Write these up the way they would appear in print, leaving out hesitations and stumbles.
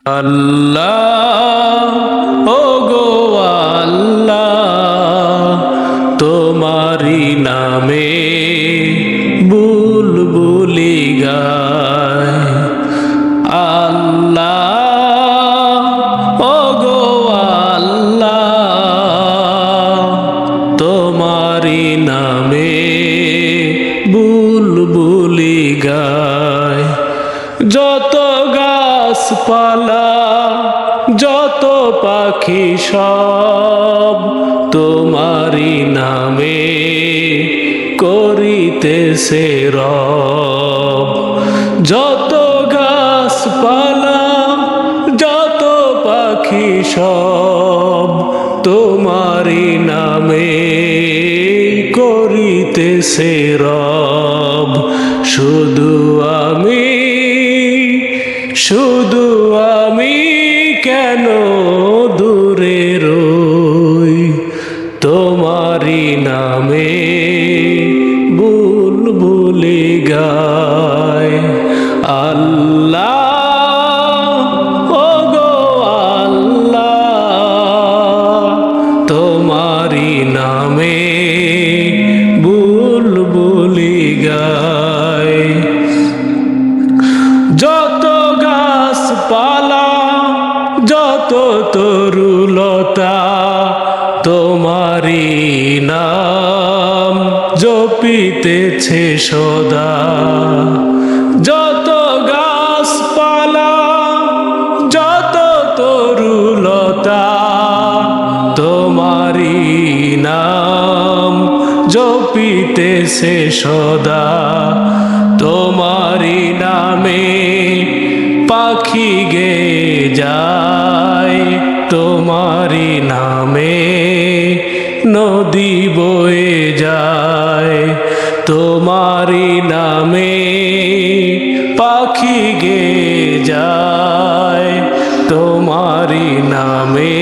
আল্লাহ ও গো আল্লাহ, তোমারি নামে বুলবুলি গায়। আল্লাহ ও গো আল্লাহ, তোমারি নামে বুলবুলি গায়। যত গাছপালা যত পাখি সব তোমারি নামে করিতেছে রব। যত গাছপালা যত পাখি সব তোমারি নামে করিতেছে রব। শুধু আমি কেন দূরে রই, তোমারি নামে বুলবুলি গায়। আল্লাহ ও গো আল্লাহ, তোমারি নামে বুলবুলি গায়। যত গাছপালা যত তরুলতা তোমারি নাম জপিতেছে সদা। যত গাছপালা যত তরুলতা তোমারি নাম জপিতেছে সদা। তোমারি নামে পাখি গে যায়, তোমারি নামে নদী বয়ে যায়। তোমারি নামে পাখি গে যায়, তোমারি নামে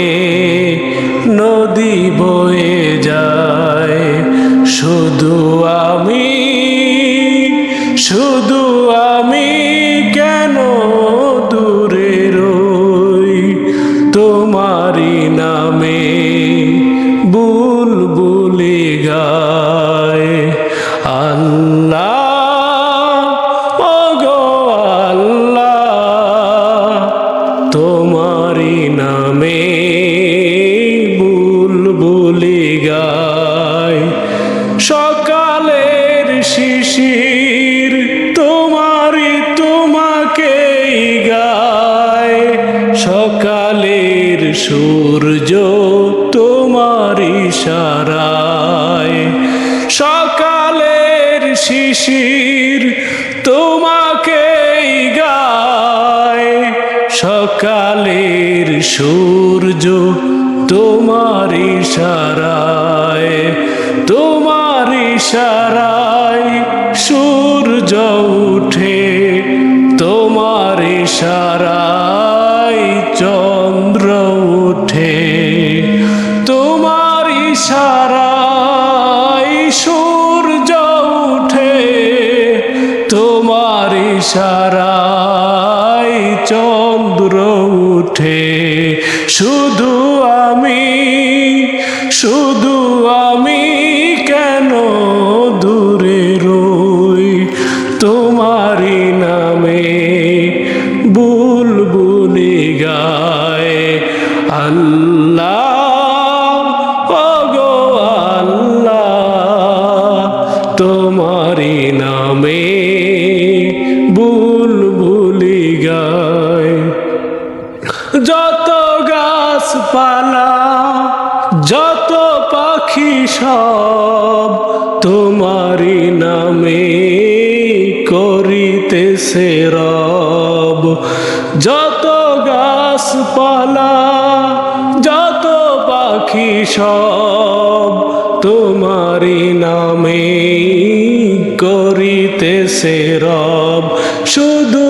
নদী বয়ে যায়। শুধু আমি কেন দূরে রই, তোমারি নামে বুলবুলি গায়। আল্লাহ ও গো আল্লাহ, তোমারি নামে বুলবুলি গায়। সকালের শিশির তোমাকেই গায়, সকালের সূর্য তোমারি ইশারায়। সকালের শিশির তোমাকেই গায়, সকালের সূর্য তোমারি ইশারায়। তোমারি ইশারায় সূর্য উঠে, তোমারি ইশারায় চন্দ্র উঠে। তোমারি ইশারায় সূর্য উঠে, তোমারি ইশারায় চন্দ্র উঠে। শুধু আমি কেন দূরে রই, তোমারি নামে বুলবুলি গায়। আল্লাহ ও গো আল্লাহ, তোমারি নামে বুলবুলি গায়। যত গাছপালা যত পাখি সব তোমারি নামে করিতেছে রব। যত গাছপালা যত পাখি সব তোমারি নামে করিতেছে রব। শুধু